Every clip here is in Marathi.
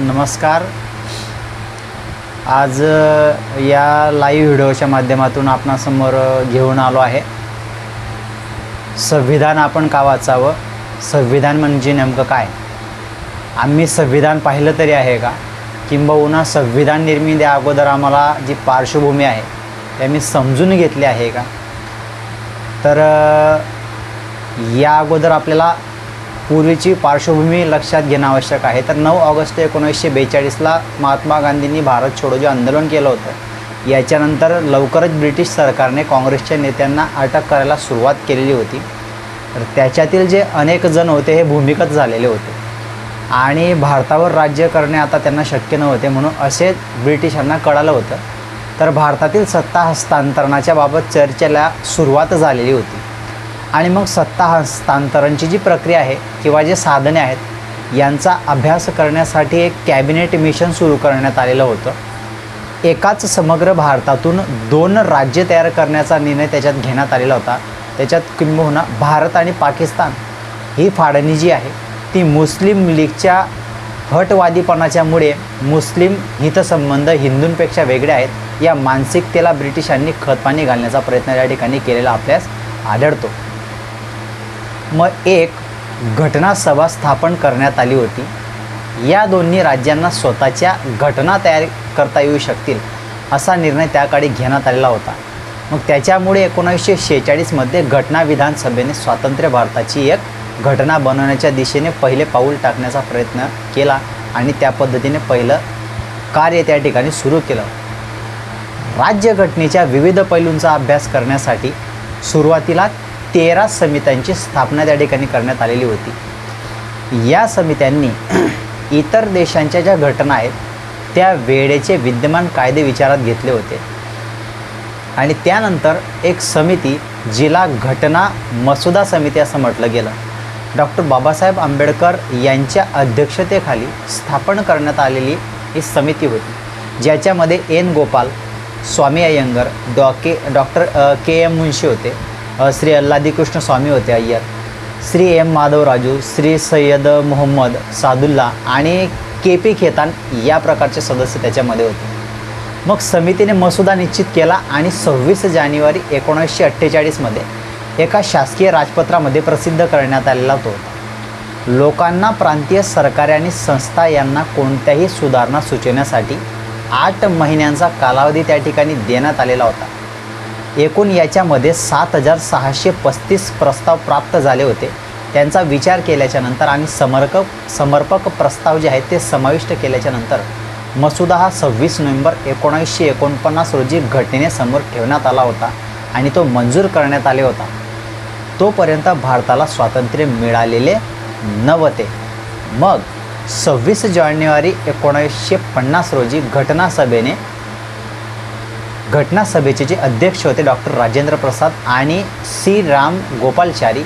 नमस्कार. आज या लाईव्ह व्हिडिओच्या माध्यमातून आपणासमोर घेऊन आलो आहे. संविधान आपण का वाचावं, संविधान म्हणजे नेमकं काय, आम्ही संविधान पाहिलं तरी आहे का, किंबहुना संविधान निर्मिती अगोदर आम्हाला जी पार्श्वभूमी आहे ते आम्ही समजून घेतली आहे का. तर या अगोदर आपल्याला पूर्वीची पार्श्वभूमी लक्षात घेणं आवश्यक आहे. तर 9 ऑगस्ट 1942ला महात्मा गांधींनी भारत छोडो जे आंदोलन केलं होतं, याच्यानंतर लवकरच ब्रिटिश सरकारने काँग्रेसच्या नेत्यांना अटक करायला सुरुवात केलेली होती. तर त्याच्यातील जे अनेक जण होते हे भूमिगत झालेले होते आणि भारतावर राज्य करणे आता त्यांना शक्य नव्हते, म्हणून असे ब्रिटिशांना कळालं होतं. तर भारतातील सत्ता हस्तांतरणाच्या बाबत चर्चेला सुरुवात झालेली होती आणि मग सत्ता हस्तांतरणाची जी प्रक्रिया आहे किंवा जे साधने आहेत यांचा अभ्यास करण्यासाठी एक कॅबिनेट मिशन सुरू करण्यात आलेलं होतं. एकाच समग्र भारतातून 2 राज्य तयार करण्याचा निर्णय त्याच्यात घेण्यात आलेला होता. त्याच्यात किंबहुना भारत आणि पाकिस्तान ही फाळणी जी आहे ती मुस्लिम लीगच्या हटवादीपणाच्यामुळे मुस्लिम हितसंबंध हिंदूंपेक्षा वेगळे आहेत या मानसिकतेला ब्रिटिशांनी खतपाणी घालण्याचा प्रयत्न या ठिकाणी केलेला आपल्यास आढळतो. मग एक घटना सभा स्थापन करण्यात आली होती. या दोन्ही राज्यांना स्वतःच्या घटना तयार करता येऊ शकतील असा निर्णय त्या काळी घेण्यात आलेला होता. मग त्याच्यामुळे 1946मध्ये घटना विधानसभेने स्वातंत्र्य भारताची एक घटना बनवण्याच्या दिशेने पहिले पाऊल टाकण्याचा प्रयत्न केला आणि त्या पद्धतीने पहिलं कार्य त्या ठिकाणी सुरू केलं. राज्यघटनेच्या विविध पैलूंचा अभ्यास करण्यासाठी सुरुवातीला 13 समित्यांची स्थापना त्या ठिकाणी करण्यात आलेली होती. या समित्यांनी इतर देशांच्या ज्या घटना आहेत त्या वेळेचे विद्यमान कायदे विचारात घेतले होते आणि त्यानंतर एक समिती जिला घटना मसुदा समिती असं म्हटलं गेलं, डॉक्टर बाबासाहेब आंबेडकर यांच्या अध्यक्षतेखाली स्थापन करण्यात आलेली ही समिती होती, ज्याच्यामध्ये एन गोपाल, स्वामी अय्यंगर, डॉक्टर के.एम. मुंशी होते, श्री अल्लादीकृष्ण स्वामी होते अय्यर, श्री एम. माधवराजू, श्री सय्यद मोहम्मद सादुल्ला आणि के.पी. खेतान या प्रकारचे सदस्य त्याच्यामध्ये होते. मग समितीने मसुदा निश्चित केला आणि 26 जानेवारी 1948मध्ये एका शासकीय राजपत्रामध्ये प्रसिद्ध करण्यात आलेला होता. लोकांना प्रांतीय सरकारे आणि संस्था यांना कोणत्याही सुधारणा सुचवण्यासाठी 8 महिन्यांचा कालावधी त्या ठिकाणी देण्यात आलेला होता. एकूण याच्यामध्ये 7635 प्रस्ताव प्राप्त झाले होते. त्यांचा विचार केल्याच्यानंतर आणि समर्पक प्रस्ताव जे आहेत ते समाविष्ट केल्याच्यानंतर मसुदा हा 26 नोव्हेंबर 1949 रोजी घटनेने समोर ठेवण्यात आला होता आणि तो मंजूर करण्यात आले होता. तोपर्यंत भारताला स्वातंत्र्य मिळालेले नव्हते. मग 26 जानेवारी 1950 रोजी घटनासभेचे जे अध्यक्ष होते डॉक्टर राजेंद्र प्रसाद आणि सी राम गोपालचारी,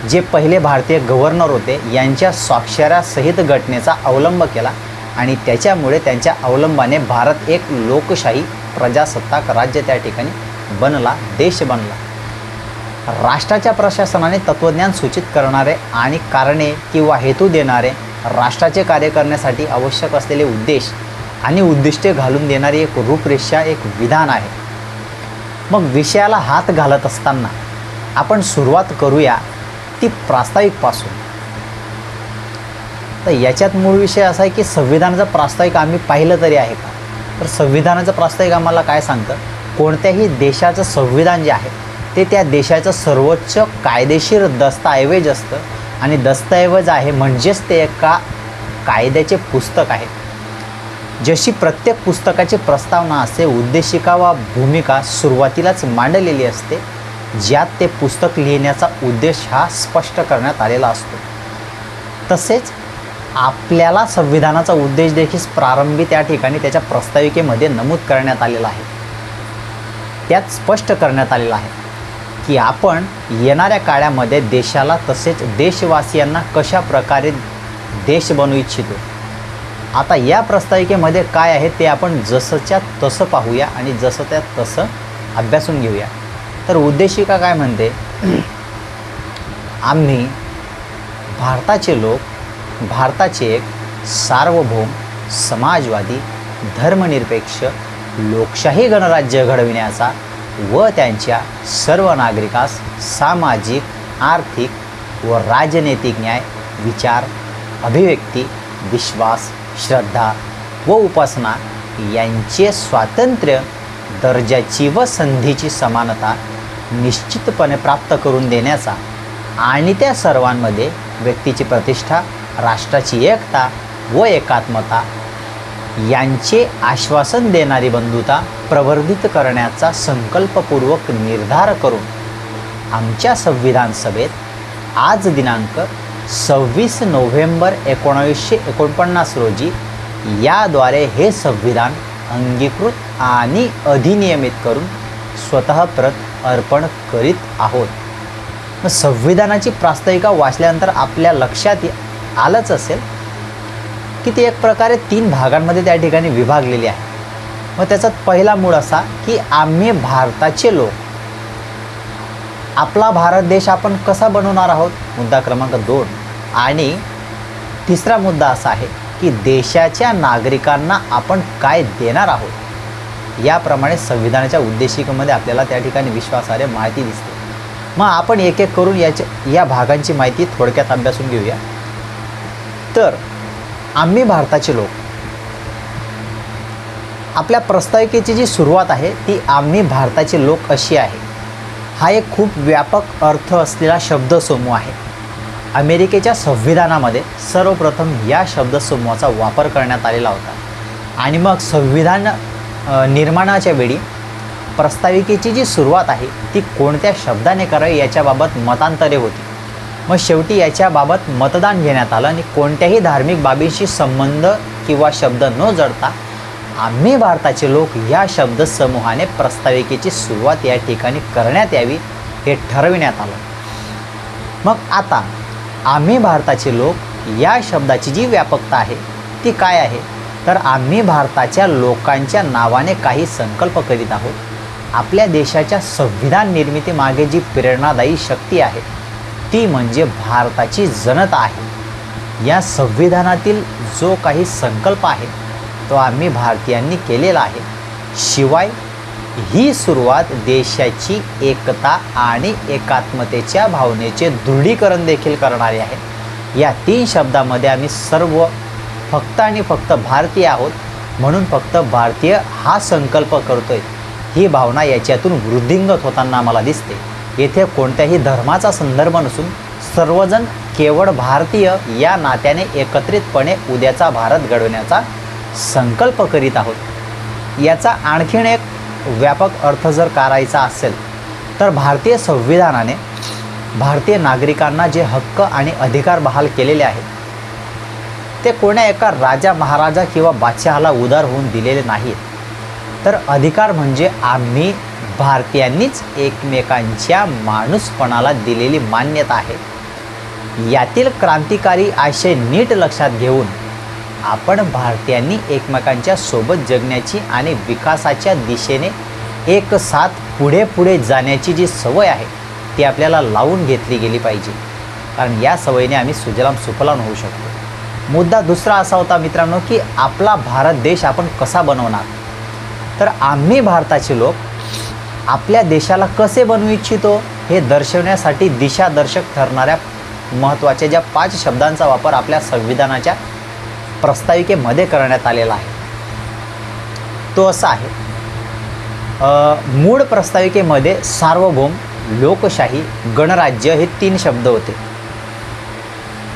जे पहिले भारतीय गव्हर्नर होते, यांच्या स्वाक्षऱ्यासहित घटनेचा अवलंब केला आणि त्याच्यामुळे त्यांच्या अवलंबाने भारत एक लोकशाही प्रजासत्ताक राज्य त्या ठिकाणी बनला, देश बनला. राष्ट्राच्या प्रशासनाने तत्त्वज्ञान सूचित करणारे आणि कारणे किंवा हेतू देणारे, राष्ट्राचे कार्य करण्यासाठी आवश्यक असलेले उद्देश आणि उद्दिष्टे घालून देणारी एक रूपरेषा, एक विधान आहे. मग विषयाला हात घालत असताना आपण सुरुवात करूया ती प्रास्ताविकपासून. तर याच्यात मूळ विषय असा आहे की संविधानाचं प्रास्ताविक आम्ही पाहिलं तरी आहे का. तर संविधानाचं प्रास्ताविक आम्हाला काय सांगतं, कोणत्याही देशाचं संविधान जे आहे ते त्या देशाचं सर्वोच्च कायदेशीर दस्तऐवज असतं आणि दस्तऐवज आहे म्हणजेच ते एका कायद्याचे पुस्तक आहे. जशी प्रत्येक पुस्तकाची प्रस्तावना असते, उद्देशिका वा भूमिका सुरुवातीलाच मांडलेली असते, ज्यात ते पुस्तक लिहिण्याचा उद्देश हा स्पष्ट करण्यात आलेला असतो. तसेच आपल्याला संविधानाचा उद्देश देखील प्रारंभी त्या ठिकाणी त्याच्या प्रस्ताविकेमध्ये नमूद करण्यात आलेला आहे. त्यात स्पष्ट करण्यात आलेलं आहे की आपण येणाऱ्या काळामध्ये देशाला तसेच देशवासियांना कशा प्रकारे देश बनवू इच्छितो. आता या प्रस्ताविकेमध्ये काय आहे ते आपण जसंच्या तसं पाहूया आणि जसं त्या तसं अभ्यासून घेऊया. तर उद्देशिका काय म्हणते, आम्ही भारताचे लोक भारताचे एक सार्वभौम समाजवादी, धर्मनिरपेक्ष, लोकशाही गणराज्य घडविण्याचा व त्यांच्या सर्व नागरिकास सामाजिक, आर्थिक व राजनैतिक न्याय, विचार, अभिव्यक्ती, विश्वास, श्रद्धा व उपासना यांचे स्वातंत्र्य, दर्जाची व संधीची समानता निश्चितपणे प्राप्त करून देण्याचा आणि त्या सर्वांमध्ये व्यक्तीची प्रतिष्ठा, राष्ट्राची एकता व एकात्मता यांचे आश्वासन देणारी बंधुता प्रवर्धित करण्याचा संकल्पपूर्वक निर्धार करून आमच्या संविधान सभेत आज दिनांक 26 नोव्हेंबर 1949 रोजी याद्वारे हे संविधान अंगीकृत आणि अधिनियमित करून स्वतः प्रत अर्पण करीत आहोत. मग संविधानाची प्रास्ताविका वाचल्यानंतर आपल्या लक्षात आलंच असेल की ती एक प्रकारे 3 भागांमध्ये त्या ठिकाणी विभागलेली आहे. मग त्याचा पहिला मूळ असा की आम्ही भारताचे लोक, आपला भारत देश आपण कसा बनवणार आहोत, मुद्दा क्रमांक 2. आणि तिसरा मुद्दा असा आहे की देशाच्या नागरिकांना आपण काय देणार आहोत. याप्रमाणे संविधानाच्या उद्देशिकेमध्ये आपल्याला त्या ठिकाणी विश्वासार्ह माहिती दिसते. मग आपण एक एक करून या भागांची माहिती थोडक्यात अभ्यासून घेऊया. तर आम्ही भारताचे लोक, आपल्या प्रस्ताविकेची जी सुरुवात आहे ती आम्ही भारताचे लोक अशी आहे. हा एक खूप व्यापक अर्थ असलेला शब्दसमूह आहे. अमेरिकेच्या संविधानामध्ये सर्वप्रथम या शब्दसमूहाचा वापर करण्यात आलेला होता आणि मग संविधान निर्माणाच्या वेळी प्रस्ताविकेची जी सुरुवात आहे ती कोणत्या शब्दाने करावी याच्याबाबत मतांतरे होती. मग शेवटी याच्याबाबत मतदान घेण्यात आलं आणि कोणत्याही धार्मिक बाबींशी संबंध किंवा शब्द न जोडता आम्ही भारताचे लोक या शब्दसमूहाने प्रस्ताविकेची सुरुवात या ठिकाणी करण्यात यावी हे ठरविण्यात आलं. मग आता आम्ही भारताचे लोक या शब्दाची जी व्यापकता आहे ती काय आहे, तर आम्ही भारताच्या लोकांच्या नावाने काही संकल्प करीत आहोत. आपल्या देशाच्या संविधान निर्मितीमागे जी प्रेरणादायी शक्ती आहे ती म्हणजे भारताची जनता आहे. या संविधानातील जो काही संकल्प आहे तो आम्ही भारतीयांनी केलेला आहे. शिवाय ही सुरुवात देशाची एकता आणि एकात्मतेच्या भावनेचे दृढीकरण देखील करणारी आहे. या 3 शब्दामध्ये आम्ही सर्व फक्त आणि फक्त भारतीय आहोत, म्हणून फक्त भारतीय हा संकल्प करतोय ही भावना याच्यातून वृद्धिंगत होताना आम्हाला दिसते. येथे कोणत्याही धर्माचा संदर्भ नसून सर्वजण केवळ भारतीय या नात्याने एकत्रितपणे उद्याचा भारत घडवण्याचा संकल्प करीत आहोत. याचा आणखीन एक व्यापक अर्थ जर करायचा असेल तर भारतीय संविधानाने भारतीय नागरिकांना जे हक्क आणि अधिकार बहाल केलेले आहेत ते कोण्या एका राजा, महाराजा किंवा बादशहाला उदार होऊन दिलेले नाहीत. तर अधिकार म्हणजे आम्ही भारतीयांनीच एकमेकांच्या माणूसपणाला दिलेली मान्यता आहे. यातील क्रांतिकारी आशय नीट लक्षात घेऊन आपण भारतीयांनी एकमेकांच्या सोबत जगण्याची आणि विकासाच्या दिशेने एक साथ पुढे जाण्याची जी सवय आहे ती आपल्याला लावून घेतली गेली पाहिजे, कारण या सवयीने आम्ही सुजलाम सुफलाम होऊ शकतो. मुद्दा दुसरा असा होता मित्रांनो की आपला भारत देश आपण कसा बनवणार. तर आम्ही भारताचे लोक आपल्या देशाला कसे बनवू इच्छितो हे दर्शवण्यासाठी दिशादर्शक ठरणाऱ्या महत्त्वाच्या ज्या 5 शब्दांचा वापर आपल्या संविधानाच्या प्रस्ताविकेमध्ये करण्यात आलेला आहे तो असा आहे. मूळ प्रस्ताविकेमध्ये सार्वभौम, लोकशाही, गणराज्य हे 3 शब्द होते.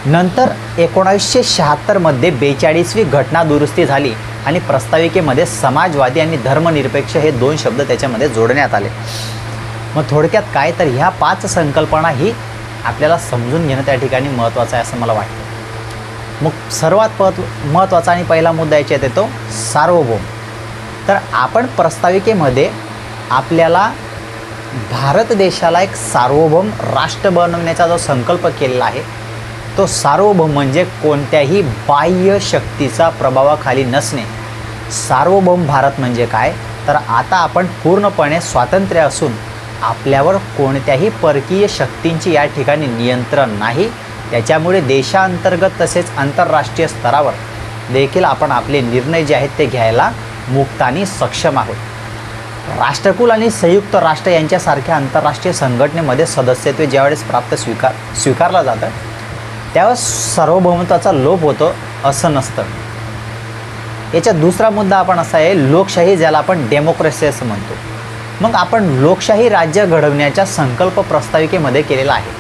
नंतर 1976 मध्ये 42वी घटना दुरुस्ती झाली आणि प्रस्ताविकेमध्ये समाजवादी आणि धर्मनिरपेक्ष हे 2 शब्द त्याच्यामध्ये जोडण्यात आले. मग थोडक्यात काय, तर ह्या 5 संकल्पना ही आपल्याला समजून घेणं त्या ठिकाणी महत्त्वाचं आहे असं मला वाटतं. मग सर्वात महत्त्वाचा आणि पहिला मुद्दा याच्यात येतो सार्वभौम. तर आपण प्रस्ताविकेमध्ये आपल्याला भारत देशाला एक सार्वभौम राष्ट्र बनवण्याचा जो संकल्प केलेला आहे तो सार्वभौम म्हणजे कोणत्याही बाह्य शक्तीचा प्रभावाखाली नसणे. सार्वभौम भारत म्हणजे काय, तर आता आपण पूर्णपणे स्वातंत्र्य असून आपल्यावर कोणत्याही परकीय शक्तींची या ठिकाणी नियंत्रण नाही. त्याच्यामुळे देशांतर्गत तसेच आंतरराष्ट्रीय स्तरावर देखील आपण आपले निर्णय जे आहेत ते घ्यायला मुक्त आणि सक्षम आहोत. राष्ट्रकुल आणि संयुक्त राष्ट्र यांच्यासारख्या आंतरराष्ट्रीय संघटनेमध्ये सदस्यत्व ज्यावेळेस स्वीकारलं जातं त्यावेळेस सार्वभौमत्वाचा लोप होतो असं नसतं. याच्यात दुसरा मुद्दा आपण असा आहे लोकशाही, ज्याला आपण डेमोक्रेसी असं म्हणतो. मग आपण लोकशाही राज्य घडवण्याच्या संकल्प प्रस्ताविकेमध्ये केलेला आहे.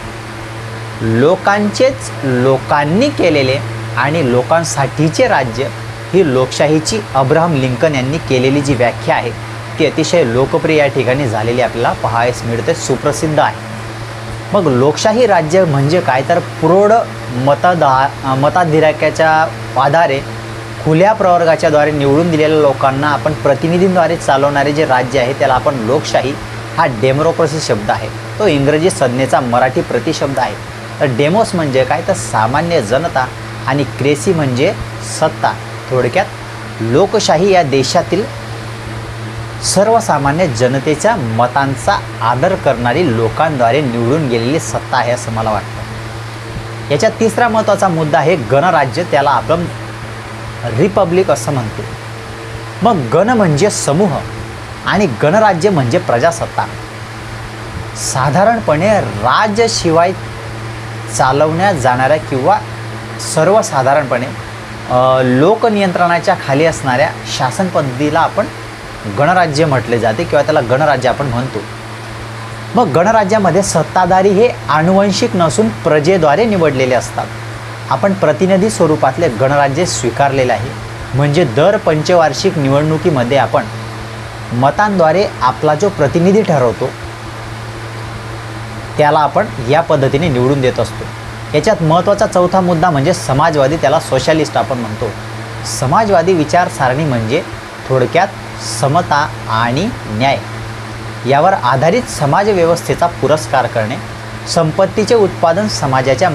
लोकांनी केलेले आणि लोकांसाठीचे राज्य ही लोकशाहीची अब्राहम लिंकन यांनी केलेली जी व्याख्या आहे ती अतिशय लोकप्रिय या ठिकाणी झालेली आपल्याला पाहायला मिळते, सुप्रसिद्ध आहे. मग लोकशाही राज्य म्हणजे काय, तर प्रौढ मताधिक्याच्या आधारे खुल्या प्रवर्गाच्याद्वारे निवडून दिलेल्या लोकांना आपण प्रतिनिधींद्वारे चालवणारे जे राज्य आहे त्याला आपण लोकशाही, हा डेमोक्रेसी शब्द आहे. तो इंग्रजी संज्ञेचा मराठी प्रतिशब्द आहे. तर डेमोस म्हणजे काय, तर सामान्य जनता आणि क्रेसी म्हणजे सत्ता. थोडक्यात लोकशाही या देशातील सर्वसामान्य जनतेच्या मतांचा आदर करणारी लोकांद्वारे निवडून गेलेली सत्ता आहे असं मला वाटतं. याच्यात तिसरा महत्त्वाचा मुद्दा आहे गणराज्य, त्याला आपण रिपब्लिक असं म्हणतो. मग गण म्हणजे समूह आणि गणराज्य म्हणजे प्रजासत्ताक. साधारणपणे राज्याशिवाय चालवण्यात जाणाऱ्या किंवा सर्वसाधारणपणे लोकनियंत्रणाच्या खाली असणाऱ्या शासन पद्धतीला आपण गणराज्य म्हटले जाते किंवा त्याला गणराज्य आपण म्हणतो. मग गणराज्यामध्ये सत्ताधारी हे आनुवंशिक नसून प्रजेद्वारे निवडलेले असतात. आपण प्रतिनिधी स्वरूपातले गणराज्य स्वीकारलेले आहे. म्हणजे दर पंचवार्षिक निवडणुकीमध्ये आपण मतांद्वारे आपला जो प्रतिनिधी ठरवतो त्याला आपण या पद्धतीने निवडून देत असतो. याच्यात महत्त्वाचा चौथा मुद्दा म्हणजे समाजवादी, त्याला सोशलिस्ट आपण म्हणतो. समाजवादी विचारसारणी म्हणजे थोडक्यात समता आणि न्याय यावर आधारित समाजव्यवस्थेचा पुरस्कार करणे, संपत्तीचे उत्पादन समाजाच्या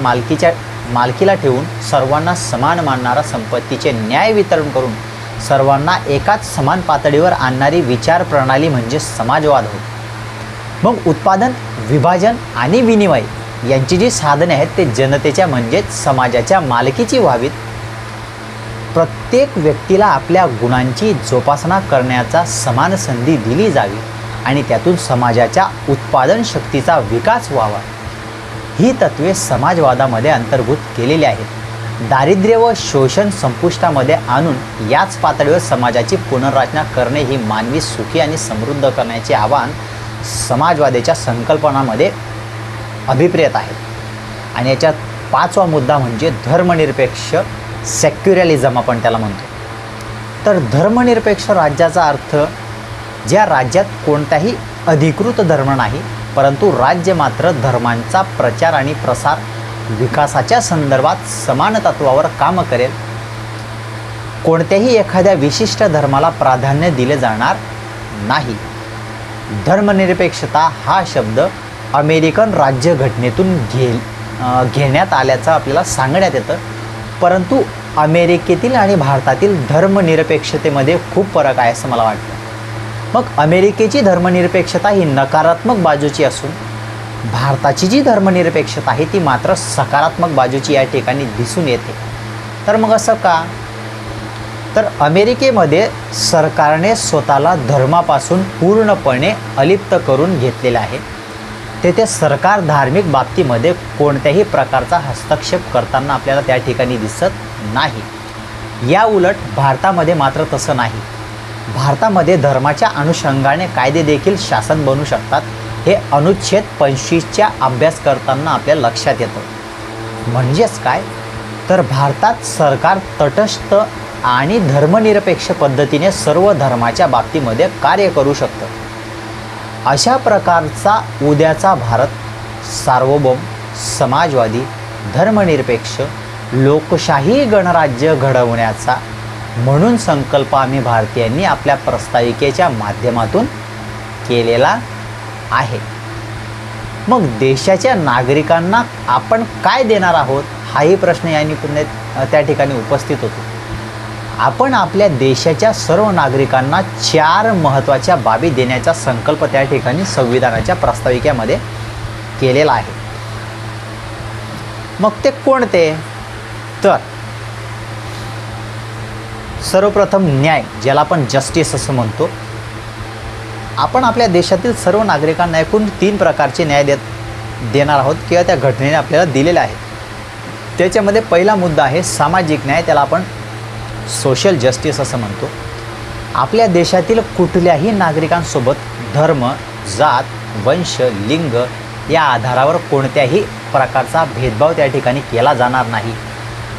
मालकीला ठेवून सर्वांना समान मानणारा संपत्तीचे न्याय वितरण करून सर्वांना एकाच समान पातळीवर आणणारी विचार प्रणाली म्हणजे समाजवाद होय. मग उत्पादन, विभाजन आणि विनिमय यांची जी साधने आहेत ते जनतेच्या म्हणजेच समाजाच्या मालकीची व्हावीत. प्रत्येक व्यक्तीला आपल्या गुणांची जोपासना करण्याचा समान संधी दिली जावी आणि त्यातून समाजाच्या उत्पादन शक्तीचा विकास व्हावा. ही तत्त्वे समाजवादामध्ये अंतर्भूत केलेली आहेत. दारिद्र्य व शोषण संपुष्टामध्ये आणून याच पातळीवर समाजाची पुनर्रचना करणे ही मानवी सुखी आणि समृद्ध करण्याचे आव्हान समाजवादाच्या संकल्पनामध्ये अभिप्रेत आहे. आणि याच्यात पाचवा मुद्दा म्हणजे धर्मनिरपेक्ष सेक्युलरिझम आपण त्याला म्हणतो. तर धर्मनिरपेक्ष राज्याचा अर्थ ज्या राज्यात कोणताही अधिकृत धर्म नाही परंतु राज्य मात्र धर्मांचा प्रचार आणि प्रसार विकासाच्या संदर्भात समान तत्वावर काम करेल. कोणत्याही एखाद्या विशिष्ट धर्माला प्राधान्य दिले जाणार नाही. धर्मनिरपेक्षता हा शब्द अमेरिकन राज्यघटनेतून घेण्यात आल्याचं आपल्याला सांगण्यात येतं. परंतु अमेरिकेतील आणि भारतातील धर्मनिरपेक्षतेमध्ये खूप फरक आहे असं मला वाटतं. मग अमेरिकेची धर्मनिरपेक्षता ही नकारात्मक बाजूची असून भारताची जी धर्मनिरपेक्षता आहे ती मात्र सकारात्मक बाजूची या ठिकाणी दिसून येते. तर मग असं का, तर अमेरिकेमध्ये सरकारने स्वतःला धर्मापासून पूर्णपणे अलिप्त करून घेतलेले आहे. तेथे सरकार धार्मिक बाबतीमध्ये कोणत्याही प्रकारचा हस्तक्षेप करताना आपल्याला त्या ठिकाणी दिसत नाही. या उलट भारतामध्ये मात्र तसं नाही. भारतामध्ये धर्माच्या अनुषंगाने कायदे देखील शासन बनू शकतात. हे अनुच्छेद 25च्या अभ्यास करताना आपल्या लक्षात येतं. म्हणजेच काय, तर भारतात सरकार तटस्थ आणि धर्मनिरपेक्ष पद्धतीने सर्व धर्माच्या बाबतीमध्ये कार्य करू शकतं. अशा प्रकारचा उद्याचा भारत सार्वभौम, समाजवादी, धर्मनिरपेक्ष, लोकशाही गणराज्य घडवण्याचा म्हणून संकल्प आम्ही भारतीयांनी आपल्या प्रस्ताविकेच्या माध्यमातून केलेला आहे. मग देशाच्या नागरिकांना आपण काय देणार आहोत हाही प्रश्न यांनी त्या ठिकाणी उपस्थित होतो. आपण आपल्या देशाच्या सर्व नागरिकांना 4 महत्त्वाच्या बाबी देण्याचा संकल्प त्या ठिकाणी संविधानाच्या प्रस्ताविकेमध्ये केलेला आहे. मग ते कोणते, तर सर्वप्रथम न्याय, ज्याला आपण जस्टिस असं म्हणतो. आपण आपल्या देशातील सर्व नागरिकांना एकूण 3 प्रकारचे न्याय देणार आहोत किंवा त्या घटनेने आपल्याला दिलेले आहेत. त्याच्यामध्ये पहिला मुद्दा आहे सामाजिक न्याय, त्याला आपण सोशल जस्टिस असं म्हणतो. आपल्या देशातील कुठल्याही नागरिकांसोबत धर्म, जात, वंश, लिंग या आधारावर कोणत्याही प्रकारचा भेदभाव त्या ठिकाणी केला जाणार नाही.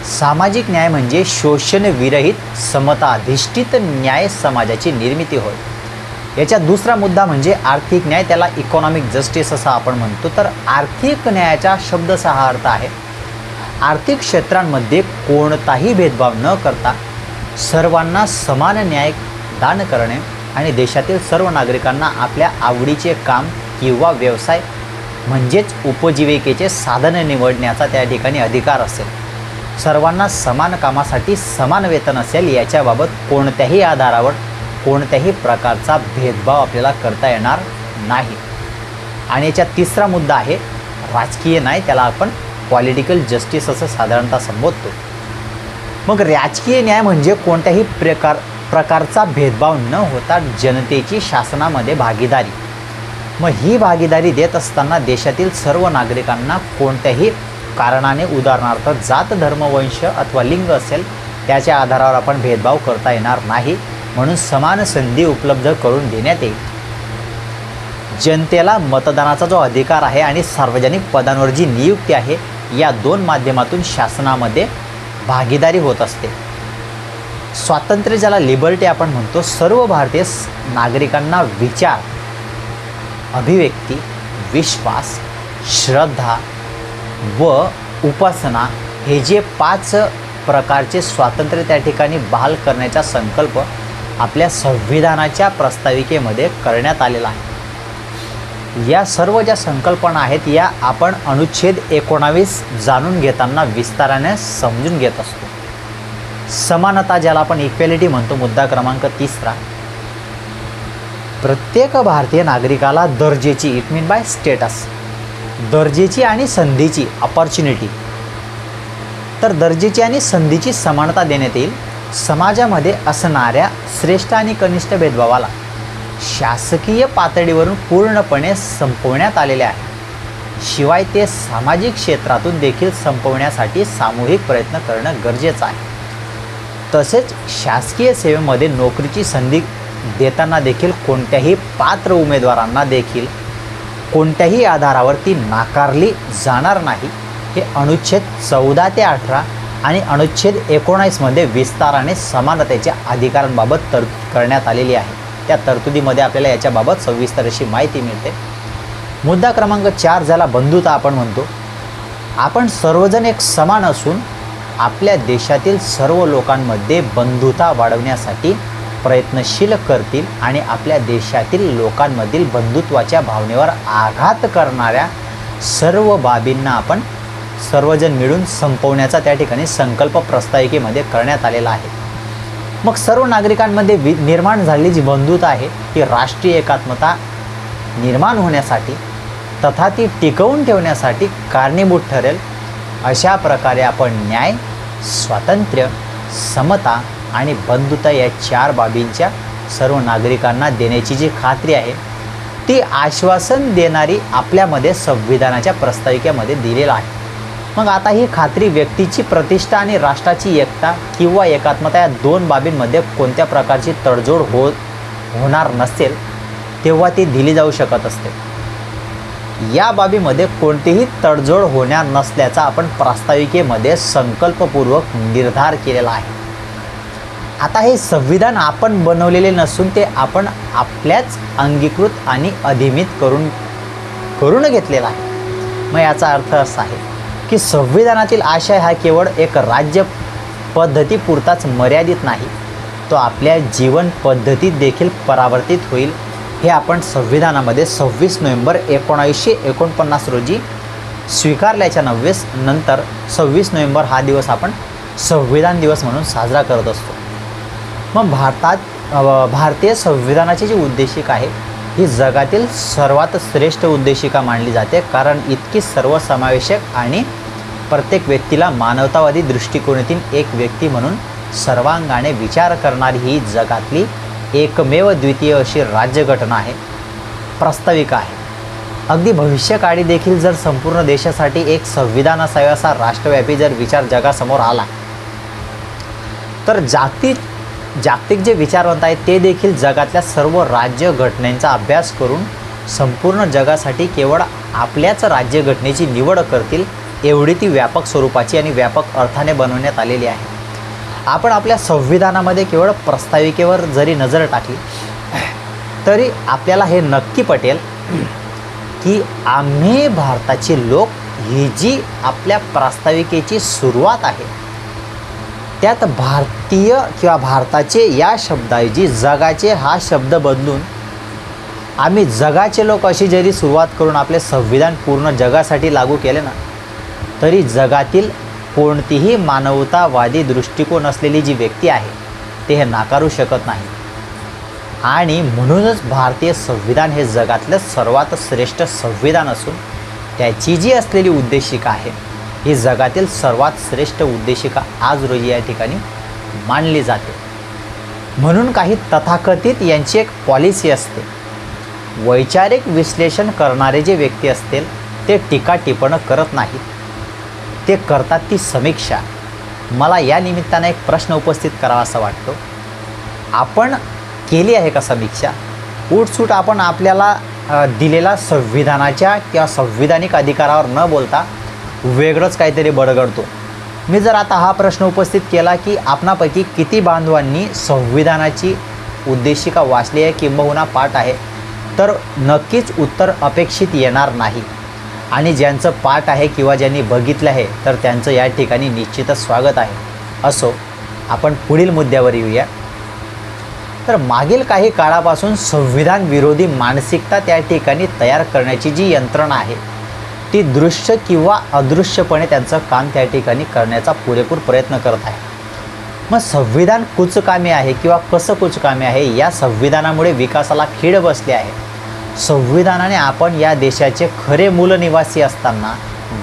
सामाजिक न्याय म्हणजे शोषणविरहित समताधिष्ठित न्याय समाजाची निर्मिती होय. याचा दुसरा मुद्दा म्हणजे आर्थिक न्याय, त्याला इकॉनॉमिक जस्टिस असं आपण म्हणतो. तर आर्थिक न्यायाचा शब्दचा हा अर्थ आहे आर्थिक क्षेत्रांमध्ये कोणताही भेदभाव न करता सर्वांना समान न्याय दान करणे आणि देशातील सर्व नागरिकांना आपल्या आवडीचे काम किंवा व्यवसाय म्हणजेच उपजीविकेचे साधन निवडण्याचा त्या ठिकाणी अधिकार असेल. सर्वांना समान कामासाठी समान वेतन असेल, याच्याबाबत कोणत्याही आधारावर कोणत्याही प्रकारचा भेदभाव आपल्याला करता येणार नाही. आणि याचा तिसरा मुद्दा आहे राजकीय न्याय, त्याला आपण पॉलिटिकल जस्टिस असं साधारणतः संबोधतो. मग राजकीय न्याय म्हणजे कोणत्याही प्रकारचा भेदभाव न होता जनतेची शासनामध्ये भागीदारी. मग ही भागीदारी देत असताना देशातील सर्व नागरिकांना कोणत्याही कारणाने, उदाहरणार्थ जात, धर्म, वंश अथवा लिंग असेल, त्याच्या आधारावर आपण भेदभाव करता येणार नाही. म्हणून समान संधी उपलब्ध करून देण्यात येईल. जनतेला मतदानाचा जो अधिकार आहे आणि सार्वजनिक पदांवर जी नियुक्ती आहे, या 2 माध्यमातून शासनामध्ये भागीदारी होत असते. स्वातंत्र्य, ज्याला लिबर्टी आपण म्हणतो, सर्व भारतीय नागरिकांना विचार, अभिव्यक्ती, विश्वास, श्रद्धा व उपासना हे जे 5 प्रकारचे स्वातंत्र्य त्या ठिकाणी बहाल करण्याचा संकल्प आपल्या संविधानाच्या प्रस्ताविकेमध्ये करण्यात आलेला आहे. या सर्व ज्या संकल्पना आहेत या आपण अनुच्छेद 19 जाणून घेताना विस्ताराने समजून घेत असतो. समानता, ज्याला आपण इक्वॅलिटी म्हणतो, मुद्दा क्रमांक 3. प्रत्येक भारतीय नागरिकाला दर्जेची, इट मीन बाय स्टेटस, दर्जेची आणि संधीची, अपॉर्च्युनिटी, तर दर्जेची आणि संधीची समानता देण्यात येईल. समाजामध्ये असणाऱ्या श्रेष्ठ आणि कनिष्ठ भेदभावाला शासकीय पातळीवरून पूर्णपणे संपवण्यात आलेले आहे. शिवाय ते सामाजिक क्षेत्रातून देखील संपवण्यासाठी सामूहिक प्रयत्न करणं गरजेचं आहे. तसेच शासकीय सेवेमध्ये नोकरीची संधी देताना देखील कोणत्याही पात्र उमेदवारांना देखील कोणत्याही आधारावर ती नाकारली जाणार नाही. हे अनुच्छेद 14 ते 18 आणि अनुच्छेद 19 मध्ये विस्ताराने समानतेच्या अधिकारांबाबत तरतूद करण्यात आलेली आहे. त्या तरतुदीमध्ये आपल्याला याच्याबाबत सविस्तर अशी माहिती मिळते. मुद्दा क्रमांक 4, ज्याला बंधुता आपण म्हणतो. आपण सर्वजण एक समान असून आपल्या देशातील सर्व लोकांमध्ये बंधुता वाढवण्यासाठी प्रयत्नशील करतील आणि आपल्या देशातील लोकांमधील बंधुत्वाच्या भावनेवर आघात करणाऱ्या सर्व बाबींना आपण सर्वजण मिळून संपवण्याचा त्या ठिकाणी संकल्प प्रस्ताविकेमध्ये करण्यात आलेला आहे. मग सर्व नागरिकांमध्ये निर्माण झालेली जी बंधुता आहे ती राष्ट्रीय एकात्मता निर्माण होण्यासाठी तथा ती टिकवून ठेवण्यासाठी कारणीभूत ठरेल. अशा प्रकारे आपण न्याय, स्वातंत्र्य, समता आणि बंधुता या 4 बाबींच्या सर्व नागरिकांना देण्याची जी खात्री आहे ती आश्वासन देणारी आपल्यामध्ये संविधानाच्या प्रस्ताविकेमध्ये दिलेला आहे. मग आता ही खात्री व्यक्तीची प्रतिष्ठा आणि राष्ट्राची एकता किंवा एकात्मता या 2 बाबींमध्ये कोणत्या प्रकारची तडजोड होणार नसेल तेव्हा ती दिली जाऊ शकत असते. या बाबीमध्ये कोणतीही तडजोड होणार नसल्याचा आपण प्रस्ताविकेमध्ये संकल्पपूर्वक निर्धार केलेला आहे. आता हे संविधान आपण बनवलेले नसून ते आपण आपल्याच अंगीकृत आणि अधिमित करून घेतलेला आहे. मग याचा अर्थ असा आहे की संविधानातील आशय हा केवळ एक राज्य पद्धतीपुरताच मर्यादित नाही, तो आपल्या जीवन पद्धतीत देखील परावर्तित होईल. हे आपण संविधानामध्ये 26 नोव्हेंबर 1949 रोजी स्वीकारल्याच्या नंतर 26 नोव्हेंबर हा दिवस आपण संविधान दिवस म्हणून साजरा करत असतो. मग भारतीय संविधानाची जी उद्देशिका आहे ही जगातील सर्वात श्रेष्ठ उद्देशिका मानली जाते, कारण इतकी सर्वसमावेशक आणि प्रत्येक व्यक्तीला मानवतावादी दृष्टिकोनातील एक व्यक्ती म्हणून सर्वांगाने विचार करणारी ही जगातली एकमेव द्वितीय अशी राज्यघटना आहे, प्रास्ताविका आहे. अगदी भविष्यकाळी देखील जर संपूर्ण देशासाठी एक संविधान असावे असा राष्ट्रव्यापी जर विचार जगासमोर आला तर जागतिक जे विचारवंत आहेत ते देखील जगातल्या सर्व राज्यघटनांचा अभ्यास करून संपूर्ण जगासाठी केवळ आपल्याच राज्यघटनेची निवड करतील, एवढी ती व्यापक स्वरूपाची आणि व्यापक अर्थाने बनवण्यात आलेली आहे. आपण आपल्या संविधानामध्ये केवळ प्रस्ताविकेवर जरी नजर टाकली तरी आपल्याला हे नक्की पटेल की आम्ही भारताचे लोक ही जी आपल्या प्रास्ताविकेची सुरुवात आहे त्यात भारतीय किंवा भारताचे या शब्दाऐवजी जगाचे हा शब्द बदलून आम्ही जगाचे लोक अशी जरी सुरुवात करून आपले संविधान पूर्ण जगासाठी लागू केले ना तरी जगातील कोणतीही मानवतावादी दृष्टिकोन असलेली जी व्यक्ती आहे ते हे नाकारू शकत नाही. आणि म्हणूनच भारतीय संविधान हे जगातलं सर्वात श्रेष्ठ संविधान असून त्याची जी असलेली उद्देशिका आहे ही जगातील सर्वात श्रेष्ठ उद्देशिका आज रोजी या ठिकाणी मानली जाते. म्हणून काही तथाकथित यांची एक पॉलिसी असते. वैचारिक विश्लेषण करणारे जे व्यक्ती असतील ते टीका टिप्पण करत नाहीत, ते करतात ती समीक्षा. मला या निमित्ताने एक प्रश्न उपस्थित करावा असा वाटतो, आपण केली आहे का समीक्षा? उठसूट आपण आपल्याला दिलेला संविधानाच्या किंवा संविधानिक अधिकारावर न बोलता वेगळंच काहीतरी बडगडतो. मी जर आता हा प्रश्न उपस्थित केला की आपणापैकी किती बांधवांनी संविधानाची उद्देशिका वाचली आहे किंबहुना पाठ आहे, तर नक्कीच उत्तर अपेक्षित येणार नाही. आणि ज्यांचं पाठ आहे किंवा ज्यांनी बघितलं आहे तर त्यांचं या ठिकाणी निश्चितच स्वागत आहे. असो, आपण पुढील मुद्द्यावर येऊया. तर मागील काही काळापासून संविधान विरोधी मानसिकता त्या ठिकाणी तयार करण्याची जी यंत्रणा आहे ती दृश्य किंवा अदृश्यपणे त्यांचं काम त्या ठिकाणी करण्याचा पुरेपूर प्रयत्न करत आहे. मग संविधान कुचकामी आहे किंवा कसं कुचकामी आहे? या संविधानामुळे विकासाला खीळ बसली आहे. संविधानाने आपण या देशाचे खरे मूलनिवासी असताना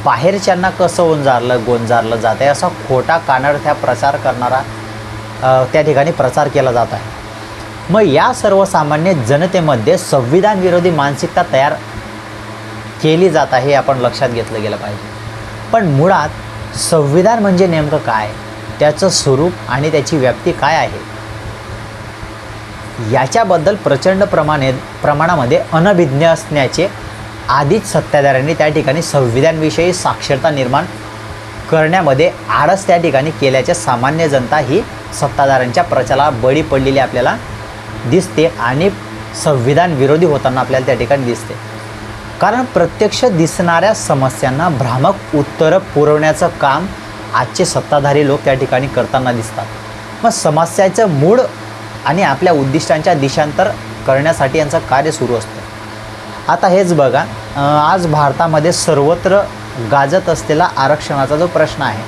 बाहेरच्यांना कसं गोंजारलं जात आहे असा खोटा कानडथ्या प्रचार करणारा त्या ठिकाणी प्रचार केला जात आहे. मग या सर्वसामान्य जनतेमध्ये संविधान विरोधी मानसिकता तयार केली जात आहे हे आपण लक्षात घेतलं गेलं पाहिजे. पण मुळात संविधान म्हणजे नेमकं काय, त्याचं स्वरूप आणि त्याची व्याप्ती काय आहे याच्याबद्दल प्रचंड प्रमाणामध्ये अनभिज्ञ असण्याचे आधीच सत्ताधाऱ्यांनी त्या ठिकाणी संविधानाविषयी साक्षरता निर्माण करण्यामध्ये आळस त्या ठिकाणी केल्याचे सामान्य जनता ही सत्ताधाऱ्यांच्या प्रचाराला बळी पडलेली आपल्याला दिसते आणि संविधान विरोधी होताना आपल्याला त्या ठिकाणी दिसते. कारण प्रत्यक्ष दिसणाऱ्या समस्यांना भ्रामक उत्तरं पुरवण्याचं काम आजचे सत्ताधारी लोक त्या ठिकाणी करताना दिसतात. मग समस्याचं मूळ आणि आपल्या उद्दिष्टांच्या दिशांतर करण्यासाठी यांचं कार्य सुरू असतं. आता हेच बघा, आज भारतामध्ये सर्वत्र गाजत असलेला आरक्षणाचा जो प्रश्न आहे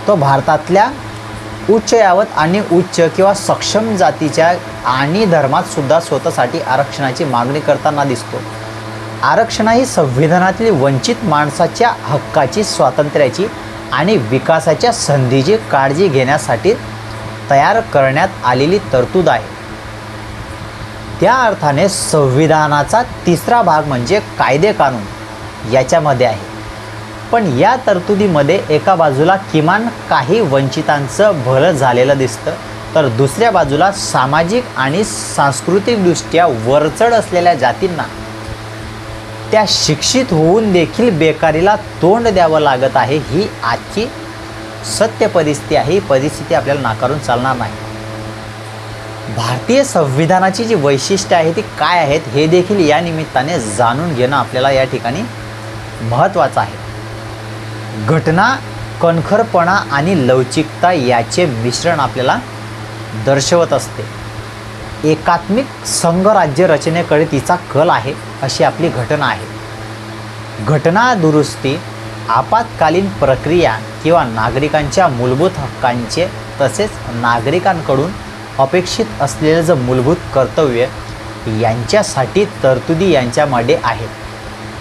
तो भारतातल्या उच्च यावत आणि उच्च किंवा सक्षम जातीच्या आणि धर्मात सुद्धा स्वतःसाठी आरक्षणाची मागणी करताना दिसतो. आरक्षण ही संविधानातील वंचित माणसाच्या हक्काची, स्वातंत्र्याची आणि विकासाच्या संधीची काळजी घेण्यासाठी तयार करण्यात आलेली तरतूद आहे. त्या अर्थाने संविधानाचा तिसरा भाग म्हणजे कायदे कानून याच्यामध्ये आहे. पण या तरतुदीमध्ये एका बाजूला किमान काही वंचितांचं भलं झालेलं दिसतं, तर दुसऱ्या बाजूला सामाजिक आणि सांस्कृतिकदृष्ट्या वरचढ असलेल्या जातींना त्या शिक्षित होऊन देखील बेकारीला तोंड द्यावं लागत आहे. ही आजची सत्य परिस्थिती आहे. ही परिस्थिती आपल्याला नाकारून चालणार नाही. भारतीय संविधानाची जी वैशिष्ट्ये आहे ती काय आहेत हे देखील या निमित्ताने जाणून घेणं आपल्याला या ठिकाणी महत्त्वाचं आहे. घटना कणखरपणा आणि लवचिकता याचे मिश्रण आपल्याला दर्शवत असते. एकात्मिक संघराज्य रचनेकडे तिचा कल आहे अशी आपली घटना आहे. घटना दुरुस्ती आपत्कालीन प्रक्रिया किंवा नागरिकांच्या मूलभूत हक्कांचे तसेच नागरिकांकडून अपेक्षित असलेलं जे मूलभूत कर्तव्य यांच्यासाठी तरतुदी यांच्यामध्ये आहेत.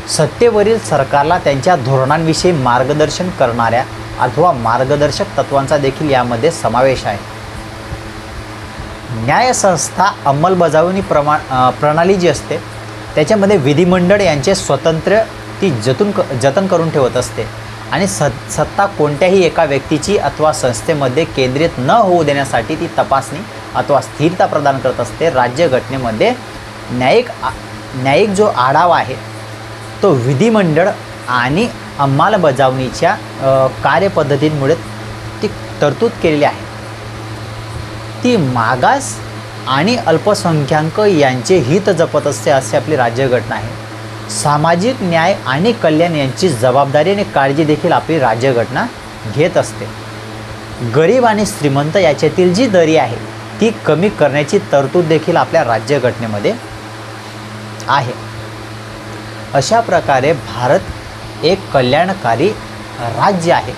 सत्तेवरील सरकारला त्यांच्या धोरणांविषयी मार्गदर्शन करणाऱ्या अथवा मार्गदर्शक तत्वांचा देखील यामध्ये समावेश आहे. न्यायसंस्था अंमलबजावणी प्रणाली जी असते त्याच्यामध्ये विधिमंडळ यांचे स्वतंत्र ती जतन करून ठेवत असते आणि सत्ता कोणत्याही एका व्यक्तीची अथवा संस्थेमध्ये केंद्रित न होऊ देण्यासाठी ती तपासणी अथवा स्थिरता प्रदान करत असते. राज्यघटनेमध्ये न्यायिक जो आढावा आहे तो विधिमंडळ आणि अंमलबजावणीच्या कार्यपद्धतींमुळे ती तरतूद केलेली आहे. ती मागास आणि अल्पसंख्याक यांचे हित जपत असते असे आपली राज्यघटना आहे. सामाजिक न्याय आणि कल्याण यांची जबाबदारी आणि काळजी देखील आपली राज्यघटना घेत असते. गरीब आणि श्रीमंत याच्यातील जी दरी आहे ती कमी करण्याची तरतूद देखील आपल्या राज्यघटनेमध्ये आहे. अशा प्रकारे भारत एक कल्याणकारी राज्य आहे.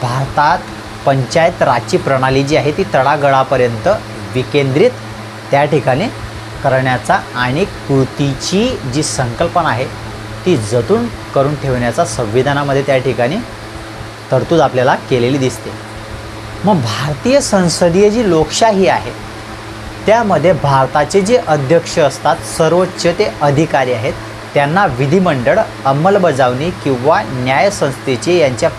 भारतात पंचायत राजची प्रणाली जी आहे ती तळागाळापर्यंत विकेंद्रित त्या ठिकाणी करण्याचा आणि कृतीची जी संकल्पना आहे ती जतन करून ठेवण्याचा संविधानामध्ये त्या ठिकाणी तरतूद आपल्याला केलेली दिसते. मग भारतीय संसदीय जी लोकशाही आहे त्यामध्ये भारताचे जे अध्यक्ष असतात सर्वोच्च ते अधिकारी आहेत त्यांना विधिमंडळ अंमलबजावणी किंवा न्यायसंस्थेचे यांच्या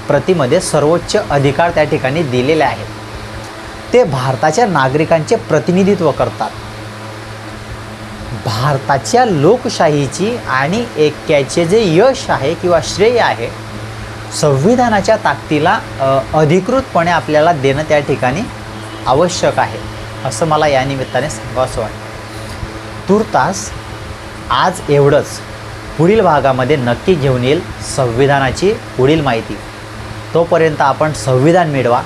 प्रतीमध्ये सर्वोच्च अधिकार त्या ठिकाणी दिलेले आहेत. ते भारताच्या नागरिकांचे प्रतिनिधित्व करतात. भारताच्या लोकशाहीची आणि ऐक्याचे जे यश आहे किंवा श्रेय आहे संविधानाच्या ताकदीला अधिकृतपणे आपल्याला देणं त्या ठिकाणी आवश्यक आहे असं मला या निमित्ताने सांगावंसं वाटतं. तूर्तास आज एवढंच. पुढील भागामध्ये नक्की घेऊन येईल संविधानाची पुढील माहिती. तोपर्यंत आपण संविधान मिळवा,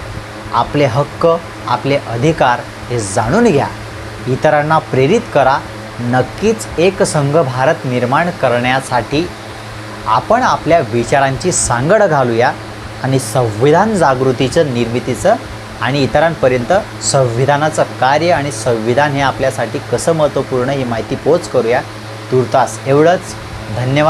आपले हक्क आपले अधिकार हे जाणून घ्या, इतरांना प्रेरित करा. नक्कीच एक संघ भारत निर्माण करण्यासाठी आपण आपल्या विचारांची सांगड घालूया आणि संविधान जागृतीचं निर्मितीचं आणि इतरांपर्यंत संविधानाचं कार्य आणि संविधान हे आपल्यासाठी कसं महत्त्वपूर्ण ही माहिती पोच करूया. तूर्तास एवढंच. धन्यवाद.